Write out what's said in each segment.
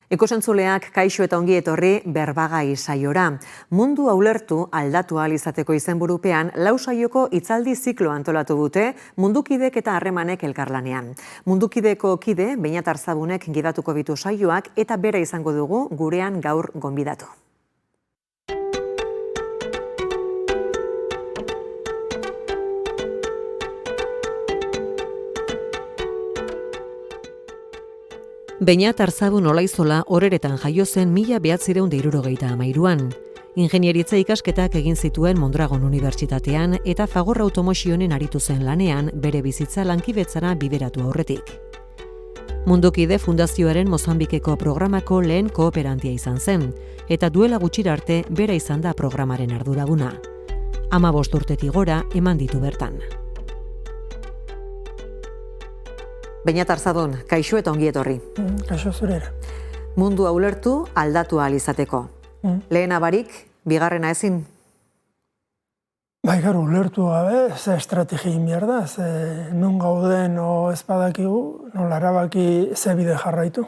Ekosentzuleak kaixo eta ongi etorri berbagai saiora. Mundu ulertu aldatu ahal izateko izenburupean 4 saioko hitzaldi ziklo antolatu dute Mundukidek eta Harremanek elkarlanean. Mundukideko kide Beñat Arzabunek gidatuko ditu saioak eta bera izango dugu gurean gaur gonbidatu. Beñat Arzabun Olaizola Oreretan jaio zen 1973an. Ingenieritza ikasketak egin zituen Mondragon Unibertsitatean eta Fagor Automotionen aritu zen lanean bere bizitza lankidetzara bideratu aurretik. Mundukide Fundazioaren Mozambikeko programako lehen kooperantia izan zen, eta duela gutxira arte bera izan da programaren arduraduna. 15 urtetik gora eman ditu bertan. Beñat Arzabun, kaixo eta ongi etorri. Kaixo zurera. Mundua ulertu aldatu ahal izateko. Lehena barik, bigarrena ezin? Bai, gero, ulertu gabe, ze estrategia behar da, ze nun gauden o ez badakigu, nola erabaki ze bide jarraitu.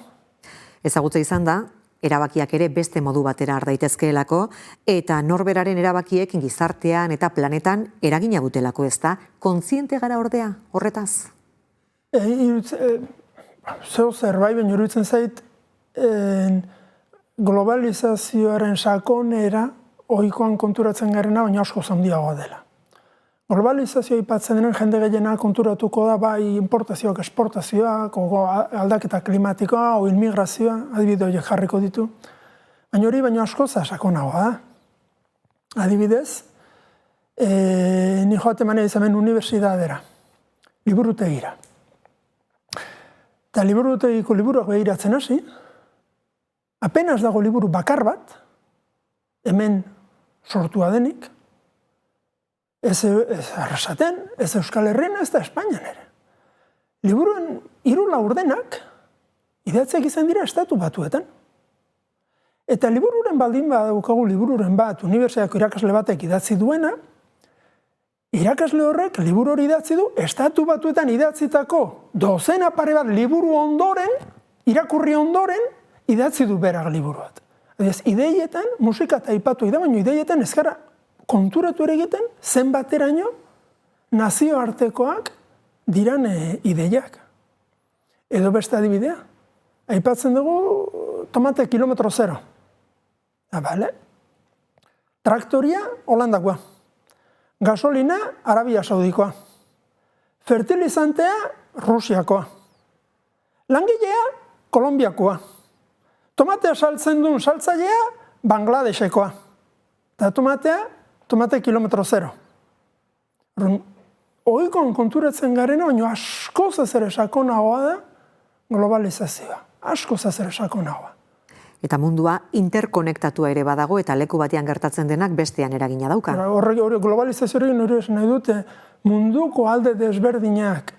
Ezagutza izan da, erabakiak ere beste modu batera har daitezkeelako, eta norberaren erabakiek gizartean eta planetan eragina dutelako, ez da? Kontziente gara ordea horretaz? Zeo zerbait, baina iruditzen zait, globalizazioaren sakonera ohikoan konturatzen garena, baina asko handiagoa dela. Globalizazioa aipatzen denen jende gehiena konturatuko da, bai importazioak, esportazioak, aldaketa klimatikoa, o inmigrazioa, adibide horiek jarriko ditu. Baina hori baina asko sakonagoa da. Adibidez, ni joate manera izamen unibertsitatera, liburutegira. Eta liburutegiko liburuak behiratzen hasi, apenas dago liburu bakar bat, hemen sortua denik, ez Arrasaten, ez Euskal Herrian, ez da Espainian ere. Liburuen 3 laurdenak idatziak izan dira Estatu Batuetan. Eta libururen baldin badaukagu libururen bat, unibertsitateko irakasle batek idatzi duena, irakasle horrek liburu hori idatzi du, Estatu Batuetan idatzitako dozena pare bat liburu ondoren, irakurri ondoren, idatzi du berak liburu bat. Ideietan, musika eta aipatu da, baina ideietan ez gara konturatu ere egiten, zenbateraino nazioartekoak diran ideiak. Edo beste adibidea. Aipatzen dugu tomate kilometro zero. Bale? Traktoria Holandakoa. Gasolina Arabia Saudikoa. Fertilizantea Rusiakoa. Langilea Kolombiakoa. Tomatea saltzen duen saltzailea Bangladesekoa. Eta tomate kilometro zero. Ohikoan konturatzen garena, baina askoz ez ere sakonagoa da globalizazioa. Askoz ez ere sakonagoa. Eta mundua interkonektatua ere badago eta leku batean gertatzen denak bestean eragina dauka. Globalizazioarekin hori esan nahi dute, munduko alde desberdinak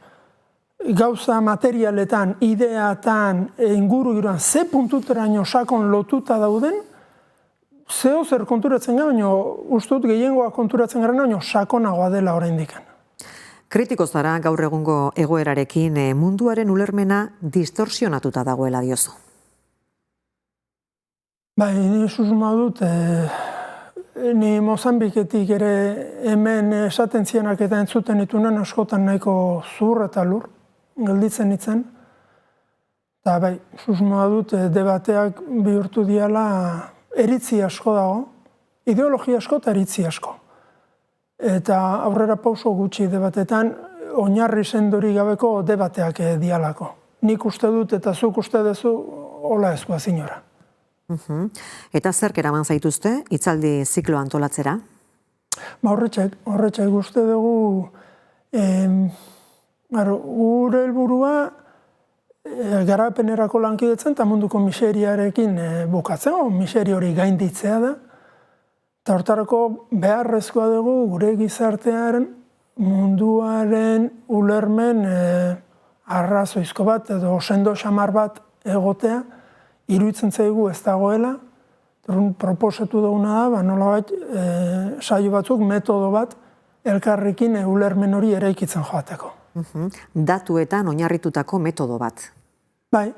gauza materialetan, ideatan, inguru giroan, ze puntuteraino sakon lotuta dauden, zeo zer konturatzen gara, baina ustut gehiengoa konturatzen gara, baina sakonagoa dela oraindik. Kritiko zara gaur egungo egoerarekin munduaren ulermena distorsionatuta dagoela diozu. Bai, ni susma dut, ni Mozambiketik ere hemen esaten zienak eta entzuten ditunen askotan nahiko zur eta lur, gelditzen nintzen. Eta bai, susma dut, debateak bihurtu diala eritzi asko dago, ideologia asko eta eritzi asko. Eta aurrera pauso gutxi debatetan, oinarri sendori gabeko debateak dialako. Nik uste dut eta zuk uste duzu, hola ezkoa zinora. Eta zerk eraman zaituzte, hitzaldi ziklo antolatzera? Horretxek uste dugu, gure helburua garapenerako lankidetzen eta munduko miseriarekin bukatzen, miseri hori gainditzea da. Eta hortarako beharrezkoa dugu gure gizartearen munduaren ulermen arrazoizko bat edo sendo xamar bat egotea, iruditzen zaigu ez dagoela, proposatu duguna da, nolabait saio batzuk, metodo bat, elkarrekin ulermen hori eraikitzen joateko. Datuetan oinarritutako metodo bat. Bai,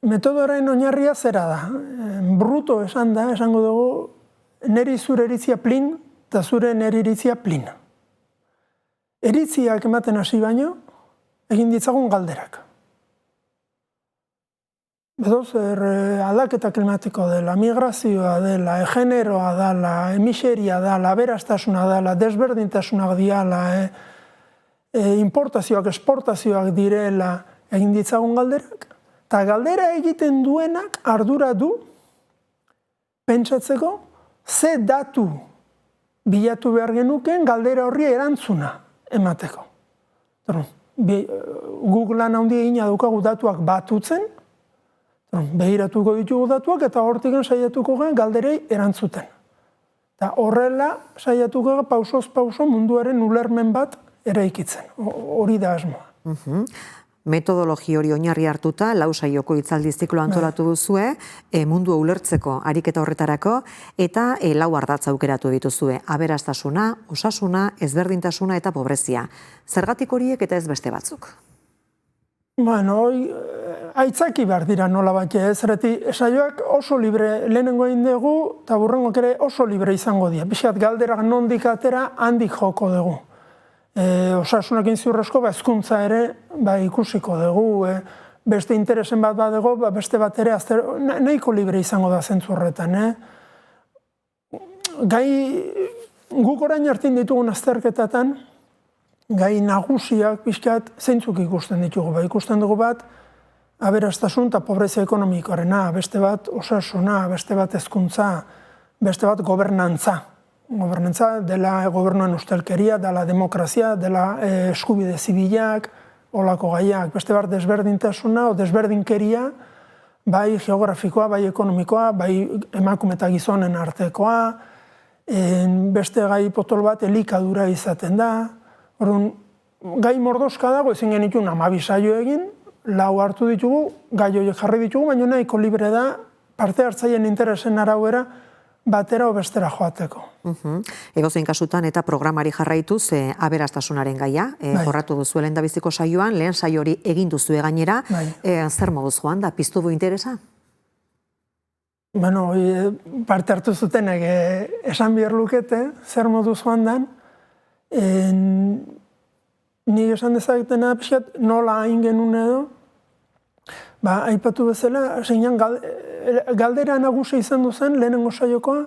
Metodoaren oinarria zera da. Bruto esango dugu, neri zure iritzia plin, eta zure neri iritzia plin. Iritziak ematen hasi baino, egin ditzagun galderak. Bedoz, aldaketa klimatiko dela, migrazioa dela, generoa dela, miseria dela, aberastasuna dela, desberdintasunak diala, importazioak, esportazioak direla, egin ditzagun galderak. Eta galdera egiten duenak ardura du pentsatzeko ze datu bilatu behar genuken galdera horri erantzuna emateko. Googlean handia egina daukagu datuak batutzen, behiratuko ditugu datuak eta hortik saiatuko gen galderei erantzuten. Eta horrela saiatuko gen pausoz pauso munduaren ulermen bat eraikitzen. Hori da asmoa. Metodologi hori oinarri hartuta, lau saioko hitzaldi ziklo antolatu duzue, mundua ulertzeko ariketa horretarako, eta lau ardatz aukeratu dituzue, aberastasuna, osasuna, ezberdintasuna eta pobrezia. Zergatik horiek eta ez beste batzuk? Bueno, aitzaki behar dira nola bat, zereti saioak oso libre lehenengo egin dugu, eta burrengoak ere oso libre izango dira. Pixkat galderak nondik atera handik joko dugu. Osasunakin ziurrezko, hezkuntza ere ikusiko dugu, beste interesen bat badego, beste bat ere nahiko libre izango da zentzu horretan. Guk orain hartin ditugun azterketatan, gai nagusiak pixkat zeintzuk ikusten ditugu. Ikusten dugu bat, aberastasun eta pobrezia ekonomikoarena, beste bat osasuna, beste bat hezkuntza, beste bat gobernantza. Gobernantza dela gobernuen ustelkeria, dela demokrazia, dela eskubide zibilak, olako gaiak, beste bat desberdintasuna o desberdinkeria, bai geografikoa, bai ekonomikoa, bai emakume eta gizonen artekoa, beste gai potol bat elikadura izaten da. Orduan, gai mordoska dago, ezin genitun 12 saio egin, 4 hartu ditugu, gai horiek jarri ditugu, baina nahiko libre da parte hartzaien interesen arauera batera o bestera joateko. Edozein kasutan eta programari jarraituz aberastasunaren gaia, jorratu duzu lehendabiziko saioan, lehen saio hori egin duzue gainera, zer moduz joan da, piztu du interesa? Bueno, parte hartu zutenek esan behar lukete, zer moduz joan dan, nik esan dezaketena pixkat nola hain genuen edo, aipatu bezala, galdera nagusia izan duzen lehenengo saiokoa,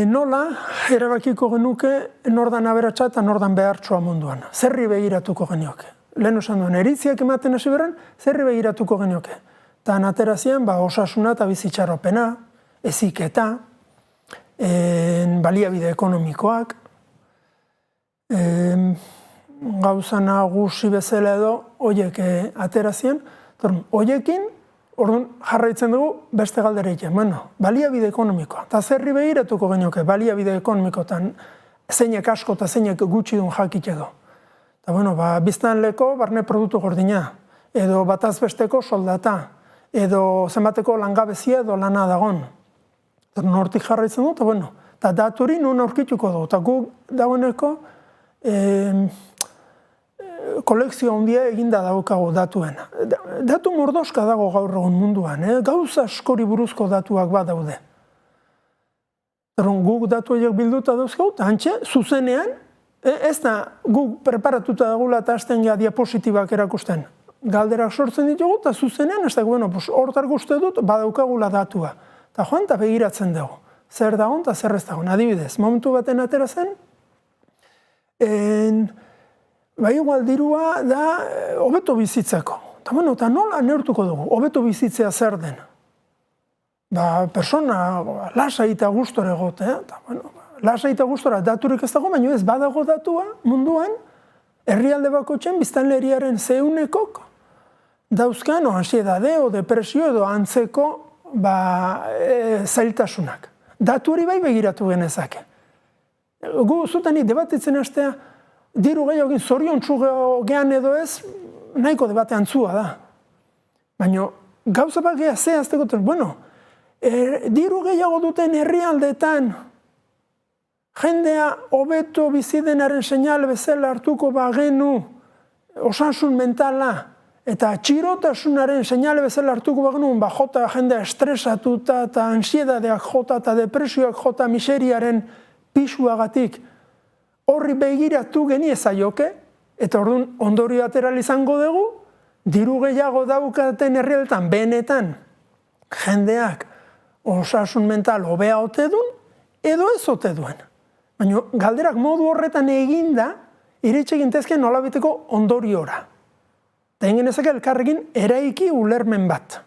nola erabakiko genuke nordan aberatsa eta nordan behartsua munduan. Zerri begiratuko genioke. Lehen esan duen, eritziak ematen hasi beran, zerri begiratuko genioke. Eta aterazian, osasuna eta bizitxaropena, heziketa, baliabide ekonomikoak, gauza nagusi bezala edo, horiek aterazian, horiekin, jarraitzen dugu beste galdereiken. Baliabide ekonomikoa. Eta zerri begiratuko genioke, baliabide ekonomikotan zeinek asko eta zeinek gutxi duen jakiteko. Eta, biztanleko barne produktu gordina, edo batazbesteko soldata, edo zenbateko langabezia edo lana dagon. Nortik jarraitzen du, eta daturi nun aurkituko dugu. Eta gu dagoeneko, kolekzio handia eginda daukago datuena. Datu mordoska dago gaur egun munduan, gauza askori buruzko datuak badaude. Guk datu horiek bilduta dauzkagu, eta hantxe, zuzenean, ez da guk preparatuta dagula eta hasten gea diapositibak erakusten. Galderak sortzen ditugu, eta zuzenean, ez da, hortar guzti dut, badaukagula datua. Eta joan, eta begiratzen dugu. Zer dagoen eta zer ez dagoen. Adibidez, momentu baten atera zen, igual dirua da hobeto bizitzeko. Eta nola neurtuko dugu, hobeto bizitzea zer den? Persona lasai eta gustora egote. Lasai eta gustora daturik ez dago, baina ez badago datua munduan, herrialde bakotxen biztanleriaren zeunekok dauzkan ansiedade o depresio edo antzeko zailtasunak. Datu hori bai begiratu genezake. Gu zutanik debatitzen hastea, diru gehiagin zoriontsu gehan edo ez, nahiko debate antzua da. Baina gauza bat geha zehazteko, diru gehiago duten herrialdetan jendea hobeto bizidenaren seinale bezala hartuko bagenu osasun mentala eta txirotasunaren seinale bezala hartuko bagenuen, jota jendea estresatuta eta ansiedadeak jota eta depresioak jota miseriaren pisuagatik horri begiratu geniezaioke, eta orduan ondorio ateral izango dugu, diru gehiago daukaten herrialdetan benetan jendeak osasun mental hobea ote duen, edo ez ote duen. Baina galderak modu horretan eginda, iritsi gintezke nolabiteko ondoriora. Eta egin genezake elkarrekin eraiki ulermen bat.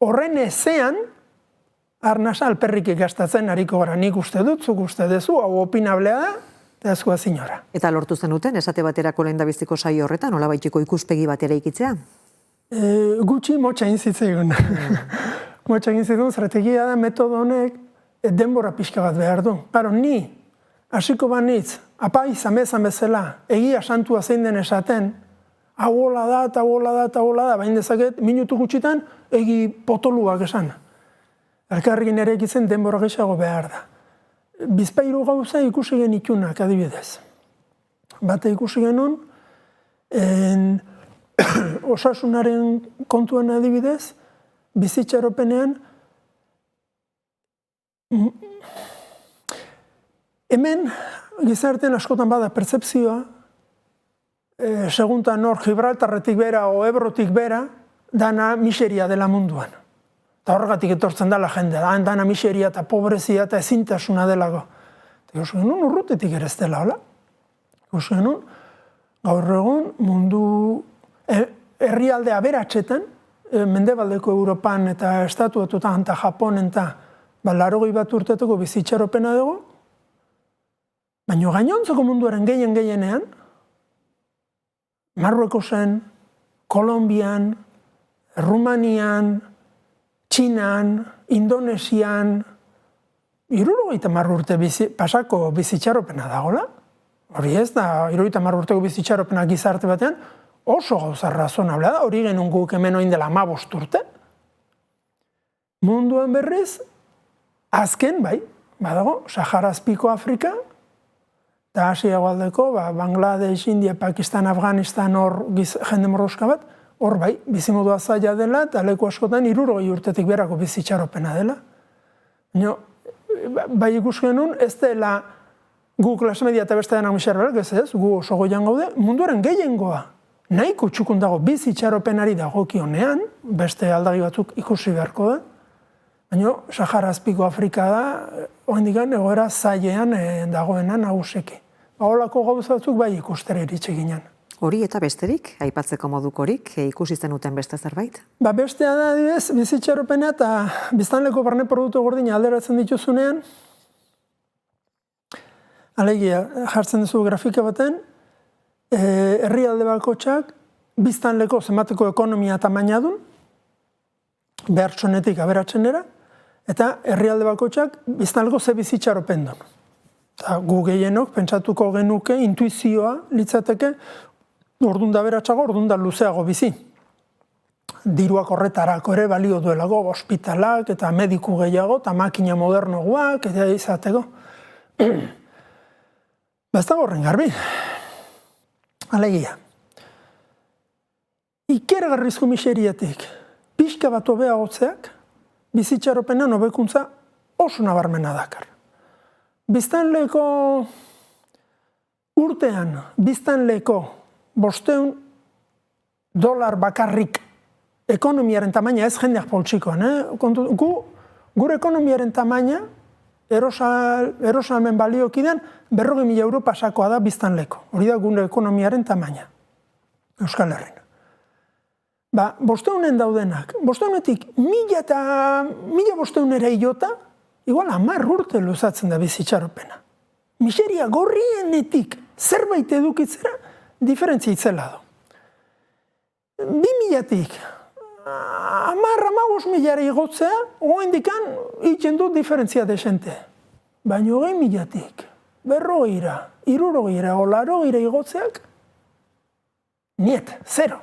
Horren ezean, arnasa alperrik ikastatzen hariko gara, nik uste dut, zuk uste dezu, hau opinablea da, eta ezkoa zinora. Eta lortu zenuten, esate baterako lehendabiziko saio horretan, nolabaiteko ikuspegi bat ere ikitzea? Gutxi motxa inzitzeigun. Motxa inzitzeigun, strategia da metodo honek denbora pixka bat behar du. Claro, ni hasiko banitz, apai zamezan bezala, egia santua zein den esaten, hau hola da, eta hola da, eta hola da, bain dezaket, minutu gutxitan, egi potoluak esan. Elkarrekin ere egitzen denbora gehiago behar da. Bizpairu gauza ikusi genitunak adibidez. Bate ikusi genuen, osasunaren kontuan adibidez, bizitxaropenean, hemen gizartean askotan bada pertzepzioa, seguntan nor Gibraltarretik bera o Ebrotik bera, dana miseria dela munduan. Eta horregatik etortzen dela jende, dana miseria eta pobrezia eta ezintasuna delago. Eta ikusi genuen urrutetik ere ez dela, hola? Ikusi genuen, gaur egun mundu herrialde aberatsetan, mendebaldeko Europan eta estatuetutan eta Japonen eta 80 urteteko bizitxaropena dugu, baina gainontzeko munduaren gehienean, Marruekosen, Kolonbian, Rumanian, Txinan, Indonesian, 70 urte pasako bizitxaropena dagoela. Hori ez da, 70 urteko bizitxaropena gizarte batean, oso gauza razonablea da, hori genuen guk hemen oin dela 15 urte. Munduan berriz, azken, bai, badago, Sahara azpiko Afrika, eta Asia hegoaldeko, Bangladesh, India, Pakistan, Afganistan, hor jende mordoska bat, hor bai, bizimodua zaila dela, eta leku askotan 60 urtetik berako bizitxaropena dela. Bai ikus genuen, ez dela gu klase media eta beste denak miserberak, ez, gu oso goian gaude, munduaren gehiengoa. Nahiko txukun dago bizitxaropenari dagokionean, beste aldagi batzuk ikusi beharko da, baina Sahara azpiko Afrika da, oraindik egoera zailean dagoena nagusiki. Holako gauza batzuk bai ikustera iritsi ginen. Hori eta besterik, aipatzeko modukorik, ikusi zenuten beste zerbait? Bestea da, adibidez, bizitxaropena eta biztanleko barne produktu gordina alderatzen dituzunean, alegia, jartzen duzu grafika baten, herrialde bakotxak biztanleko zenbateko ekonomia tamaina dun, behartsonetik aberatzenera, eta herrialde bakotxak biztanleko ze bizitxaropen dun. Eta gu gehienok pentsatuko genuke, intuizioa litzateke, ordun da aberatsago, ordun da luzeago bizi. Diruak horretarako ere balio duelago, ospitalak eta mediku gehiago, eta makina modernoguak, eta izateko. Ez dago horren garbi. Alegia. Ikergarrizko miseriatik, pixka bat hobea gotzeak, bizitxaropenan hobekuntza oso nabarmena dakar. Biztanleko urtean, biztanleko $500 bakarrik ekonomiaren tamaina, ez jendeak poltsikoan, gure ekonomiaren tamaina, erosamen baliokidean, 40.000 euro pasakoa da biztanleko. Hori da gure ekonomiaren tamaina, Euskal Herrin. 500 daudenak, 500-etik 1.500 iota, igual 10 urte luzatzen da bizitxaropena. Miseria gorrienetik zerbait edukitzera, diferentzia itzela du. 2.000-etik 10-15.000 igotzea, oendikan itzen du diferentzia desente. Baina 20.000-etik 40, 60, 80 igotzeak, niet, zero.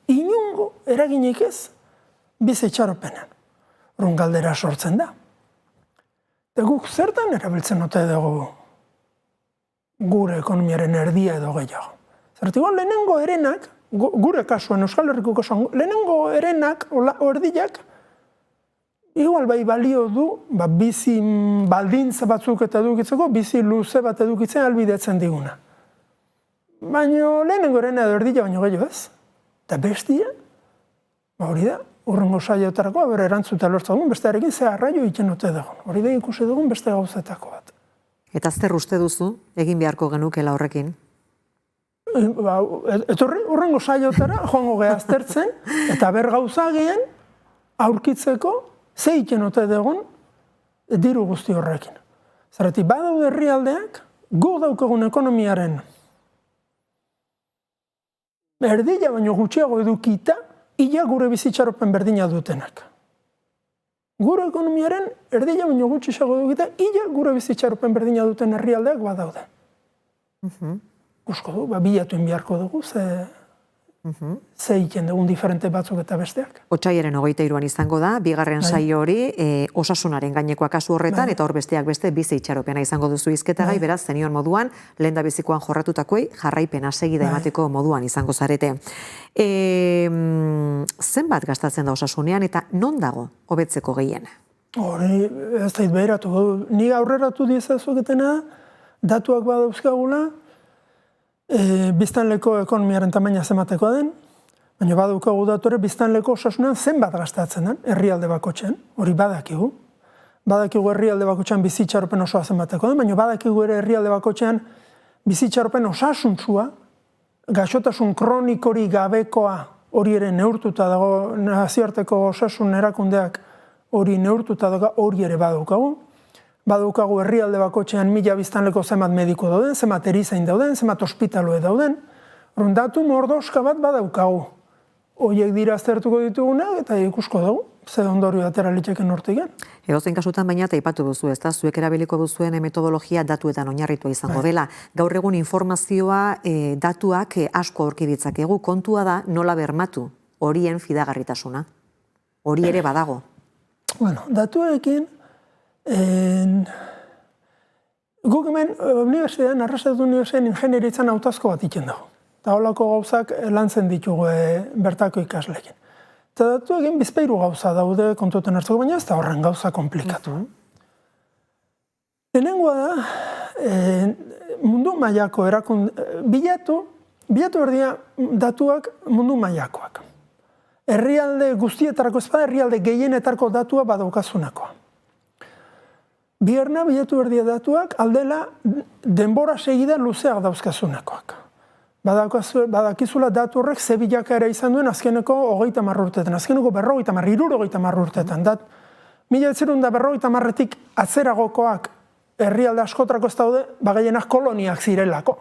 Inungo eraginik ez bizitxaropenan. Horren galdera sortzen da. Eta guk zertan erabiltzen ote dugu gure ekonomiaren erdia edo gehiago. Zertiko lehenengo erenak, gure kasuan, Euskal Herriko kasuan, lehenengo erenak, erdilak, igual bai balio du, bizi baldintza batzuk eta edukitzeko, bizi luze bat edukitzen albidetzen diguna. Baina lehenengo erena edo erdila baino gehiago ez. Eta bestia, hori da, urrengo saiotarako, erantzuta lortza dugun, bestearekin ze arraio egiten ote dugun. Hori da ikusi dugun beste gauzetako bat. Eta zer uste duzu, egin beharko genukela horrekin? Etorri, urrengo saiotara, joango geha aztertzen, eta gauzagien aurkitzeko ze egiten ote dugun diru guzti horrekin. Zerretik, badaude herrialdeak, gu daukagun ekonomiaren erdila baino gutxiago edukita, ia gure bizitxaropen berdina dutenak. Gure ekonomiaren erdila baino gutxiago edukita, ia gure bizitxaropen berdina duten herrialdeak badaude. Gusko du, bilatu inbiarko dugu, ze egiten dugun diferente batzuk eta besteak. Otsaiaren 23an izango da, bigarren saio hori osasunaren gainekoa kasu horretan, eta hor besteak beste bizi itxaropena izango duzu hizketagai, beraz, zenion moduan, lehendabizikoan jorratutakoei jarraipena segida emateko moduan izango zarete. Zenbat gastatzen da osasunean eta non dago hobetzeko gehien? Hori, ez dait behiratu. Ni aurreratu diezazuketena, datuak badauzkagula, biztanleko ekonomiaren tamaina zenbatekoa den, baina badaukagu datore biztanleko osasunean zenbat gastatzen den, herrialde bakotxean, hori badakigu. Badakigu herrialde bakotxean bizitxaropen osoa zenbatekoa den, baina badakigu ere herrialde bakotxean bizitxaropen osasuntsua, gaixotasun kronikori gabekoa hori ere neurtuta dago, nazioarteko osasun erakundeak hori neurtuta dago, hori ere badaukagu. Badaukagu herrialde bakotxean 1000 biztanleko zenbat mediko dauden, zenbat erizain dauden, zenbat ospitaloe dauden. Datu mordoska bat badaukagu. Horiek dira aztertuko ditugunak eta ikusko dugu, ze ondorio atera litzeken hortiken. Edozein kasutan baina eta aipatu duzu, ezta? Zuek erabiliko duzuen metodologia datuetan oinarritua izango dela. Gaur egun informazioa, datuak asko aurki ditzakegu, kontua da nola bermatu horien fidagarritasuna. Hori ere badago. Bueno, datuekin guk hemen unibertsitatean, Arrasate Unibertsitatean ingenieritzan hautazko bat iken dago. Eta holako gauzak lantzen ditugu bertako ikasleekin. Eta datuekin bizpairu gauza daude kontuten hartzeko, baina ez da horren gauza komplikatu. Lehenengoa da, mundu mailako bilatu erdia datuak mundu mailakoak. Herrialde guztietarako ez bada, herrialde gehienetarako datua badaukazunakoa. Bigarna bilatu erdia datuak aldela denbora segida luzeak dauzkazunakoak. Badakizula datu horrek ze bilakaera izan duen azkeneko 30 urteetan, azkeneko 50, 60 urteetan. 1950etik atzeragokoak herrialde askotrako ez daude, gehienak koloniak zirelako.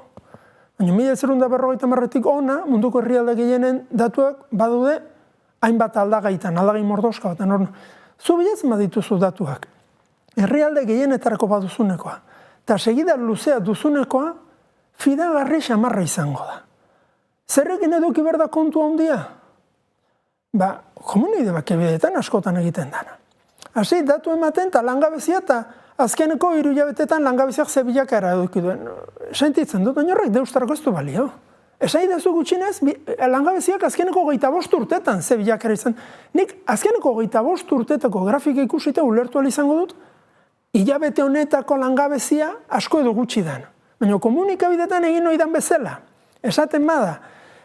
Baina 1950etik ona, munduko herrialde gehienen datuak badude hainbat aldagaitan, aldagai mordoska baten. Zu bilatzen badituzu datuak. Herrialde gehienetarako baduzunekoa. Eta segida luzea duzunekoa, fidagarri xamarra izango da. Zerrekin eduki behar da kontu handia? Komunide bakebideetan askotan egiten dana. Hasi, datu ematen eta langabezia eta azkeneko 3 hilabetetan langabeziak ze bilakaera eduki duen. Sentitzen dut, baina horrek deustarako ez du balio. Esai dezu gutxinez, langabeziak azkeneko 25 urtetan ze bilakaera izan. Nik azkeneko 25 urtetako grafika ikusita ulertu izango dut, hilabete honetako langabezia asko edo gutxi den. Baina komunikabidetan egin oidan bezala. Esaten bada,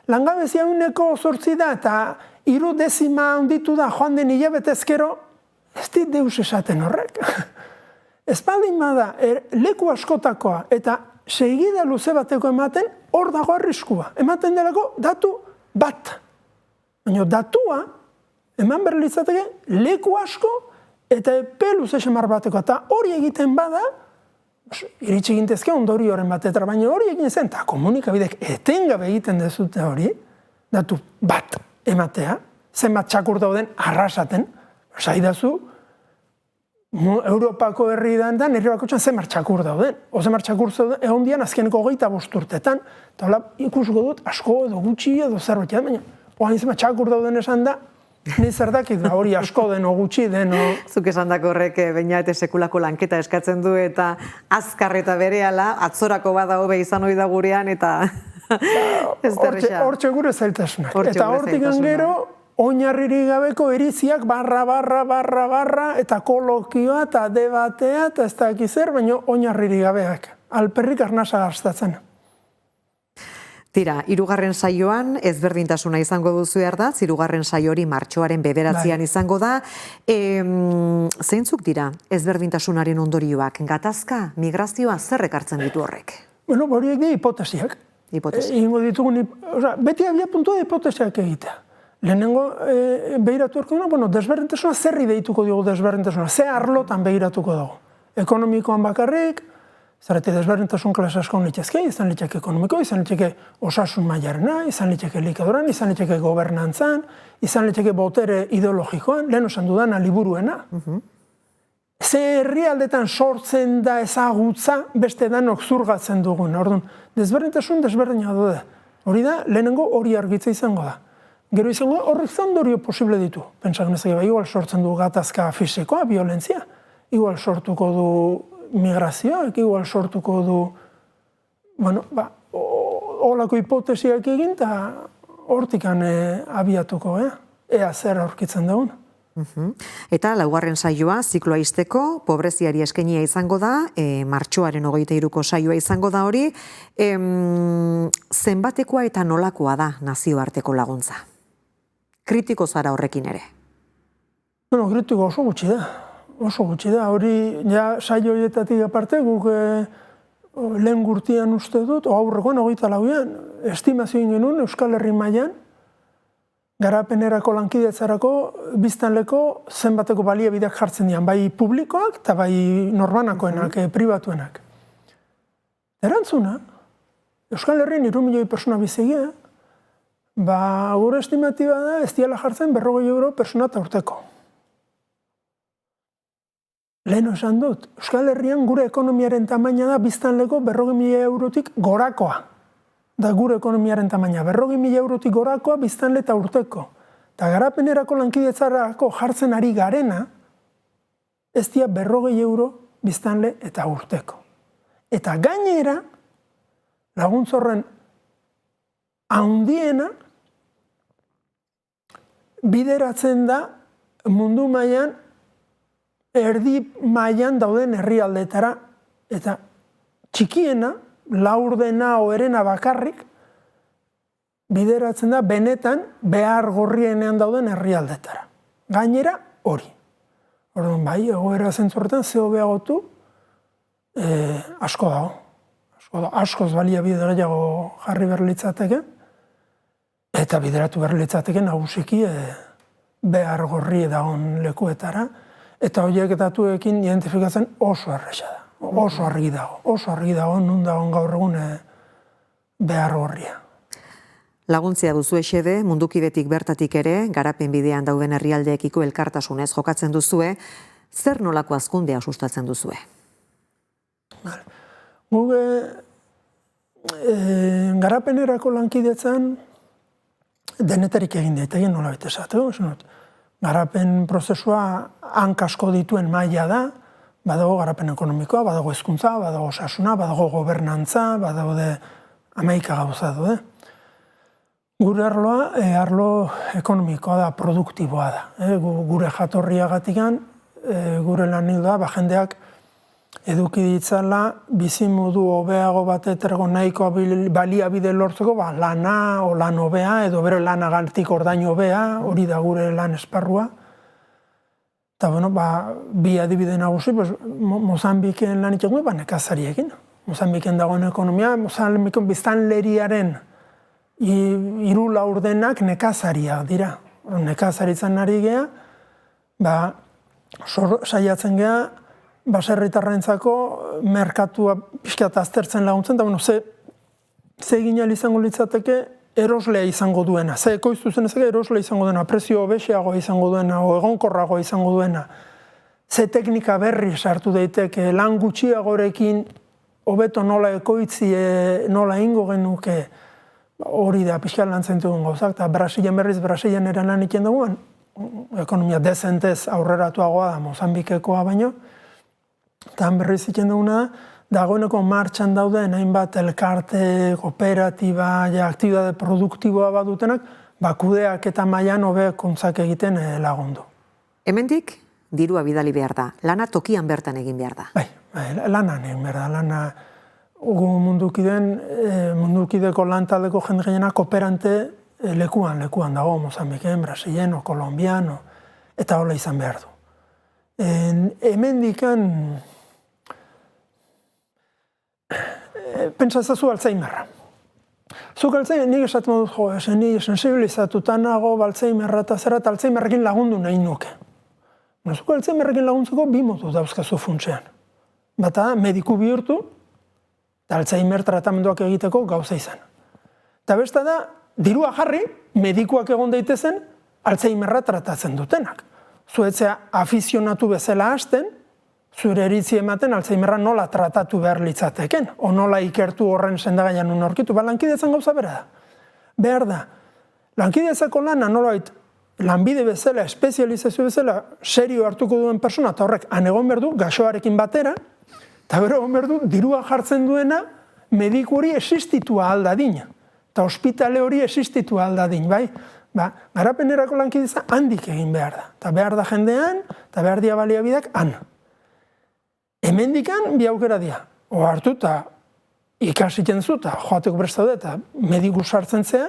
langabezia 8% da eta 3 dezima handitu da joan den hilabete ezkero, ez dit deus esaten horrek. Ez baldin bada, leku askotakoa eta segida luze bateko ematen, hor dago arriskua. Ematen delako datu bat. Baina datua, eman behar litzateke, leku asko eta epe luze xamar bateko. Eta hori egiten bada, iritsi gintezke ondorioren batetara, baina hori egin zen, eta komunikabidek etengabe egiten dezute hori, datu bat ematea, zenbat txakur dauden arrasaten, saidazu, Europako herri dan, herri bakotxan zenbat txakur dauden. Zenbat txakur dauden, egon dian azkeneko 25 urtetan, eta hola ikusko dut, asko edo gutxi edo zerbait, baina oain zenbat txakur dauden esan da, ni zer dakit, hori asko den o gutxi den. Zuk esan dako horrek Beñat sekulako lanketa eskatzen du eta azkar eta berehala, atzorako bada hobe izan ohi da gurean eta Hortxe gure zailtasunak. Eta hortik gero, oinarririk gabeko eriziak barra, eta kolokioa, eta debatea, eta ez dakiz zer, baina oinarririk gabeak. Alperrik arnasa gastatzen. Tira, 3. saioan ezberdintasuna izango duzu da, 3. saio hori martxoaren 9 izango da. Zeintzuk dira ezberdintasunaren ondorioak? Gatazka, migrazioa, zer ekartzen ditu horrek? Bueno, horiek dira hipotesiak. Ingo ditugun, beti abia puntua hipotesiak egitea. Lehenengo behiratu erko duna, desberdintasuna zerri deituko dugu desberdintasuna, ze arlotan behiratuko dugu. Ekonomikoan bakarrik, zarete desberdintasun klase asko litezke, izan litzeke ekonomiko, izan litzeke osasun mailarena, izan litzeke elikadoran, izan litzeke gobernantzan, izan litzeke botere ideologikoan, lehen osan dudana liburuena. Ze herrialdetan sortzen da ezagutza beste danok zurgatzen dugun. Orduan, desberdintasun desberdina dude. Hori da, lehenengo hori argitza izango da. Gero izango da, horrek zandorio posible ditu. Pentsak nezake, igual sortzen du gatazka fisikoa, violentzia. Igual sortuko du migrazioak, igual sortuko du, holako hipotesiak egin, eta hortikan abiatuko, ea zer aurkitzen dugun. Eta 4. saioa, zikloa izteko, pobreziari eskenia izango da, martxoaren 23ko saioa izango da hori, zenbatekoa eta nolakoa da nazioarteko laguntza? Kritiko zara horrekin ere? Kritiko oso gutxi da. Oso gutxi da, hori saio horietatik aparte, guk lehen gurtian uste dut, aurrekoan, 24an, estimazio genuen Euskal Herri mailan, garapenerako lankidetzarako biztanleko zenbateko baliabideak jartzen dian, bai publikoak eta bai norbanakoenak, pribatuenak. Erantzuna, Euskal Herrian 3 milioi persona bizigia, gure estimatiba da ez diala jartzen 40 euro persona eta urteko. Lehen esan dut, Euskal Herrian gure ekonomiaren tamaina da biztanleko 40.000 eurotik gorakoa. Da gure ekonomiaren tamaina, 40.000 eurotik gorakoa biztanle eta urteko. Eta garapenerako lankidetzarako jartzen ari garena, ez dia 40 euro biztanle eta urteko. Eta gainera, laguntzorren handiena, bideratzen da mundu mailan erdi mailan dauden herrialdetara, eta txikiena, laurdena oherena bakarrik, bideratzen da benetan behar gorrienean dauden herrialdetara. Gainera hori. Orduan bai, egoera zentzorretan ze hobeagotu asko dago. Askoz baliabide gehiago jarri berlitzateke, eta bideratu berlitzateke nagusiki behar gorri dagoen lekuetara, eta horiek datuekin identifikatzen oso erresa da. Oso argi dago, nun dagoen gaur egun behar gorria. Laguntzia duzu esede, mundukidetik bertatik ere, garapen bidean dauden herrialdeekiko elkartasunez jokatzen duzue, zer nolako hazkundea sustatzen duzue? Guk garapenerako lankidetzan denetarik egin daiteke nola bete esateko. Garapen prozesua hankasko dituen maila da, badago garapen ekonomikoa, badago hezkuntza, badago osasuna, badago gobernantza, badago 11 gauza daude. Gure arloa, arlo ekonomikoa da, produktiboa da. Gure jatorriagatikan, gure lan hildoa, jendeak eduki ditzala, bizimodu hobeago batetarako nahiko baliabide lortzeko, lana o lan hobea, edo bere lanagantik ordain hobea, hori da gure lan esparrua. Eta, bi adibide nagusi, Mozambiken lan itxegun, nekazariekin. Mozambiken dagoen ekonomia, Mozambiken biztanleriaren 3 laurdenak nekazariak dira. Nekazaritzan ari geha, saiatzen geha, baserritarrentzako merkatua pixkat aztertzen laguntzen, eta ze egin izango litzateke eroslea izango duena. Ze ekoiztu zen ezak eroslea izango duena, prezio hobeago izango duena, o egonkorrago izango duena. Ze teknika berri sartu daiteke, lan gutxiagorekin hobeto nola ekoitzi, nola ingo genuke, hori da pixkat lantzen dugun gauzak, eta Brasilen eran lan iken duguan, ekonomia dezentez aurreratuagoa da Mozambikekoa baino, eta berriz iken duguna dagoeneko martxan dauden hainbat elkarte, kooperatiba, aktibitate produktiboa badutenak, kudeak eta mailan hobekuntzak egiten lagundu. Hemendik dirua bidali behar da, lana tokian bertan egin behar da. Bai, lanan egin behar da, lana mundukideko lantaldeko jende gehiena kooperante lekuan dago, Mozambiken, Brasilen, Kolombian, eta hola izan behar du. Hemendikan pentsa ezazu Alzheimerra. Zuk Alzheimer, nik esaten dut ni sensibilizatuta nago Alzheimerra eta zerat Alzheimerrekin lagundu nahi nuke. Zuk Alzheimerrekin laguntzeko bi modu dauzkazu funtsean. Bata mediku bihurtu, eta Alzheimer tratamenduak egiteko gauza izan. Eta besta da, dirua jarri, medikuak egon daitezen Alzheimerra tratatzen dutenak. Zuetzea afizionatu bezala hasten, zure eritzi ematen Alzheimerra nola tratatu behar litzateken, o nola ikertu horren sendagaian nun aurkitu, lankidetzan gauza bera da. Behar da, lankidetzako lana nolait lanbide bezala, espezializazio bezala, serio hartuko duen persona, eta horrek anegon behar du, gaxoarekin batera, eta bero egon behar du, dirua jartzen duena, mediku hori existitua aldadin, eta ospitale hori existitua aldadin, bai? Garapenerako lankidetza handik egin behar da. Eta behar da jendean, eta behar dia baliabideak han. Hemendikan bi aukera dia. O hartu eta ikasitzen zu, eta joateko prestaude, eta mediku sartzen zea,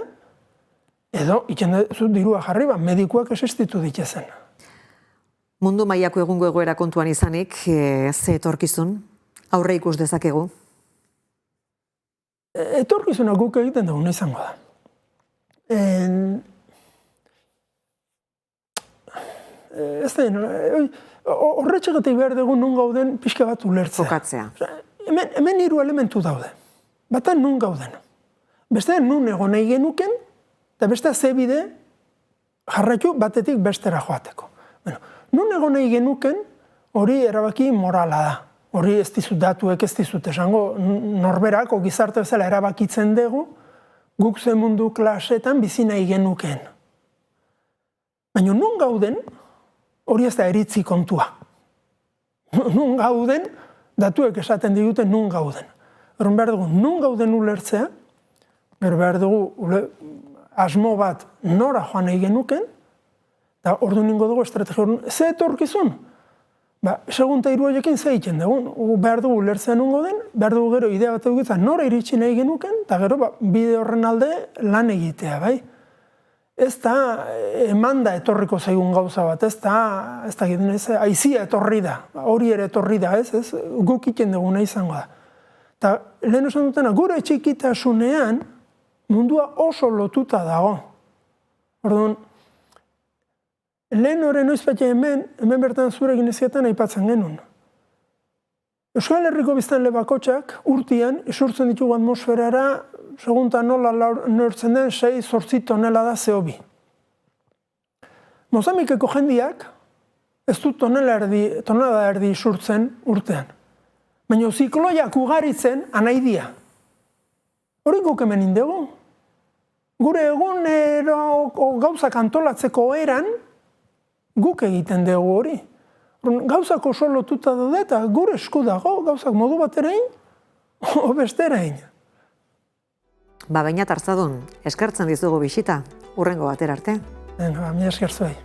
edo itzen zu dirua jarri, medikuak existitu ditezen. Mundu mailako egungo egoera kontuan izanik, ze etorkizun, aurre ikus dezakegu? Etorkizuna guk egiten dugu izango da. Horretxegatik behar dugu nun gauden pixka bat ulertzea. Fokatzea. Hemen hiru elementu daude. Bata nun gauden. Beste nun egon nahi genuken, eta beste ze bide jarraitu batetik bestera joateko. Nun egon nahi genuken hori erabaki morala da. Hori ez dizut datuek ez dizut esango norberako gizarte bezala erabakitzen dugu guk ze mundu klasetan bizi nahi genuken. Baina nun gauden hori ez da eritzi kontua. Nun gauden, datuek esaten digute nun gauden. Horren behar dugu, nun gauden ulertzea, behar dugu asmo bat nora joan nahi genuken, eta ordu ningo dugu estrategia hori, ze etorkizun? Segun eta hiru horiekin ze egiten dugu, behar dugu ulertzea nun gauden, behar dugu gero idea bat egitza nora iritsi nahi genuken, eta gero bide horren alde lan egitea, bai? Ez da emanda etorriko zaigun gauza bat, ez da aizia etorri da, hori ere etorri da, ez guk iten duguna izango da. Eta lehen esan dutena, gure txikitasunean mundua oso lotuta dago. Orduan, lehen horren oizpatxe hemen bertan zure ginezietan aipatzen genuen. Euskal Herriko biztanle bakotxak urtean isurtzen ditugu atmosferara segunta nola neurtzen den 6-8 tonela da CO2. Mozambikeko jendiak ez du tonela erdi isurtzen urtean. Baina zikloiak ugaritzen anaidia. Hori guk hemen indegu. Gure egunero gauzak antolatzeko eran guk egiten dugu hori. Gauzak oso lotuta daude eta gure esku dago gauzak modu batera egin, o bestera egin. Beñat Arzadun, eskertzen dizugu bisita, hurrengo batera arte. Mi esker zuei.